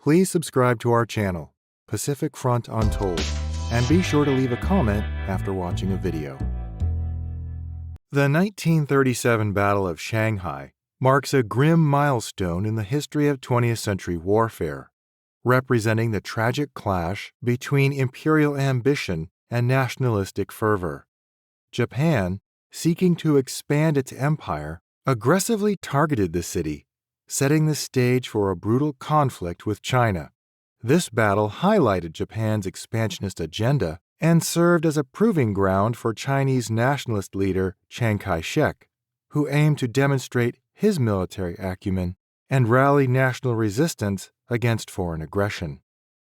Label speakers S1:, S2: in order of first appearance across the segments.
S1: Please subscribe to our channel, Pacific Front Untold, and be sure to leave a comment after watching a video. The 1937 Battle of Shanghai marks a grim milestone in the history of 20th century warfare, representing the tragic clash between imperial ambition and nationalistic fervor. Japan, seeking to expand its empire, aggressively targeted the city, setting the stage for a brutal conflict with China. This battle highlighted Japan's expansionist agenda and served as a proving ground for Chinese nationalist leader Chiang Kai-shek, who aimed to demonstrate his military acumen and rally national resistance against foreign aggression.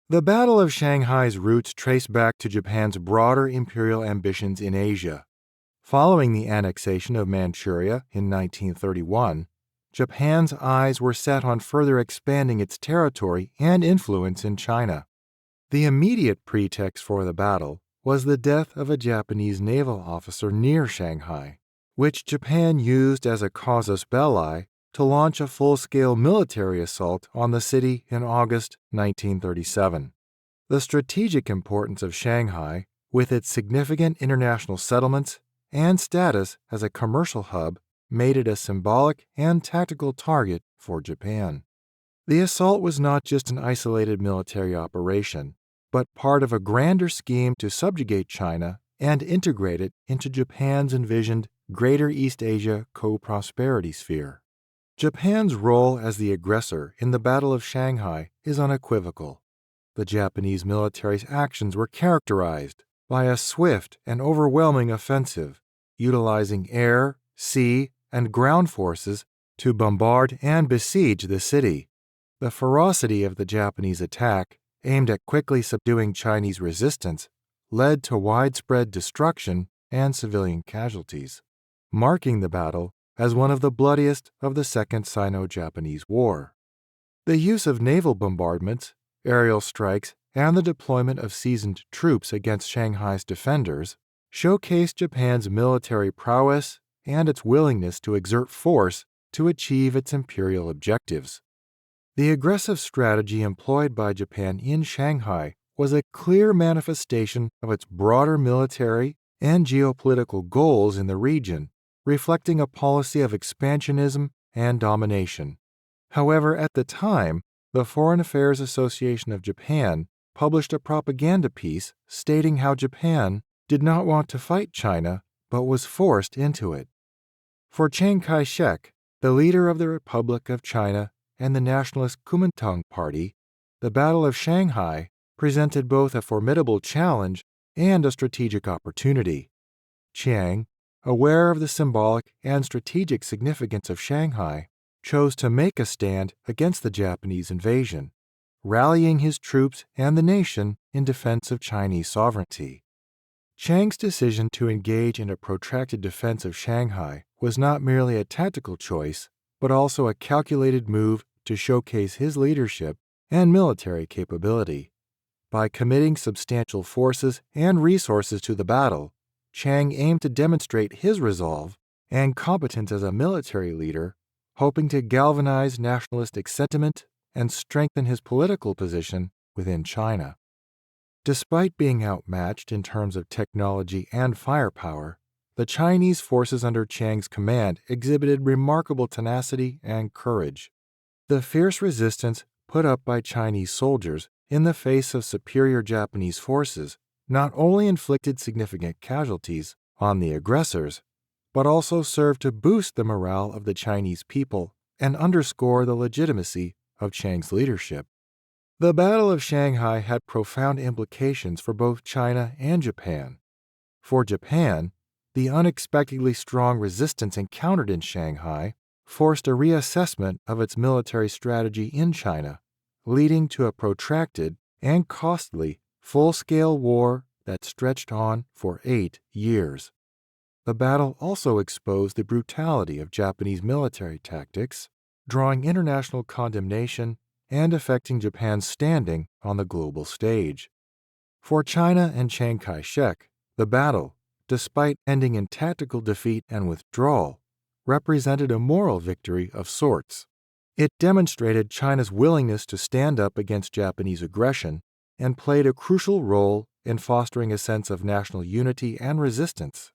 S1: The Battle of Shanghai's roots trace back to Japan's broader imperial ambitions in Asia. Following the annexation of Manchuria in 1931, Japan's eyes were set on further expanding its territory and influence in China. The immediate pretext for the battle was the death of a Japanese naval officer near Shanghai, which Japan used as a casus belli to launch a full-scale military assault on the city in August 1937. The strategic importance of Shanghai, with its significant international settlements and status as a commercial hub, made it a symbolic and tactical target for Japan. The assault was not just an isolated military operation, but part of a grander scheme to subjugate China and integrate it into Japan's envisioned Greater East Asia co-prosperity sphere. Japan's role as the aggressor in the Battle of Shanghai is unequivocal. The Japanese military's actions were characterized by a swift and overwhelming offensive, utilizing air, sea, and ground forces to bombard and besiege the city. The ferocity of the Japanese attack, aimed at quickly subduing Chinese resistance, led to widespread destruction and civilian casualties, marking the battle as one of the bloodiest of the Second Sino-Japanese War. The use of naval bombardments, aerial strikes, and the deployment of seasoned troops against Shanghai's defenders showcased Japan's military prowess and its willingness to exert force to achieve its imperial objectives. The aggressive strategy employed by Japan in Shanghai was a clear manifestation of its broader military and geopolitical goals in the region, reflecting a policy of expansionism and domination. However, at the time, the Foreign Affairs Association of Japan published a propaganda piece stating how Japan did not want to fight China but was forced into it. For Chiang Kai-shek, the leader of the Republic of China and the nationalist Kuomintang Party, the Battle of Shanghai presented both a formidable challenge and a strategic opportunity. Chiang, aware of the symbolic and strategic significance of Shanghai, chose to make a stand against the Japanese invasion, rallying his troops and the nation in defense of Chinese sovereignty. Chiang's decision to engage in a protracted defense of Shanghai was not merely a tactical choice, but also a calculated move to showcase his leadership and military capability. By committing substantial forces and resources to the battle, Chiang aimed to demonstrate his resolve and competence as a military leader, hoping to galvanize nationalistic sentiment and strengthen his political position within China. Despite being outmatched in terms of technology and firepower, the Chinese forces under Chiang's command exhibited remarkable tenacity and courage. The fierce resistance put up by Chinese soldiers in the face of superior Japanese forces not only inflicted significant casualties on the aggressors, but also served to boost the morale of the Chinese people and underscore the legitimacy of Chiang's leadership. The Battle of Shanghai had profound implications for both China and Japan. For Japan, the unexpectedly strong resistance encountered in Shanghai forced a reassessment of its military strategy in China, leading to a protracted and costly full-scale war that stretched on for 8 years. The battle also exposed the brutality of Japanese military tactics, drawing international condemnation and affecting Japan's standing on the global stage. For China and Chiang Kai-shek, the battle, despite ending in tactical defeat and withdrawal, represented a moral victory of sorts. It demonstrated China's willingness to stand up against Japanese aggression and played a crucial role in fostering a sense of national unity and resistance.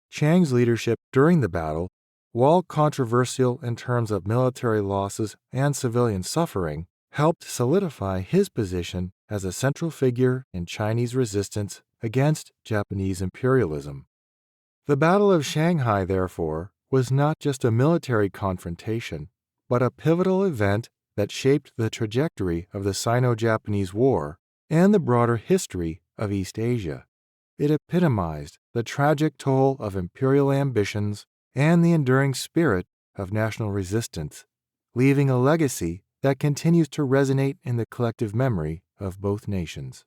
S1: Chiang's leadership during the battle, while controversial in terms of military losses and civilian suffering, helped solidify his position as a central figure in Chinese resistance against Japanese imperialism. The Battle of Shanghai, therefore, was not just a military confrontation, but a pivotal event that shaped the trajectory of the Sino-Japanese War and the broader history of East Asia. It epitomized the tragic toll of imperial ambitions and the enduring spirit of national resistance, leaving a legacy that continues to resonate in the collective memory of both nations.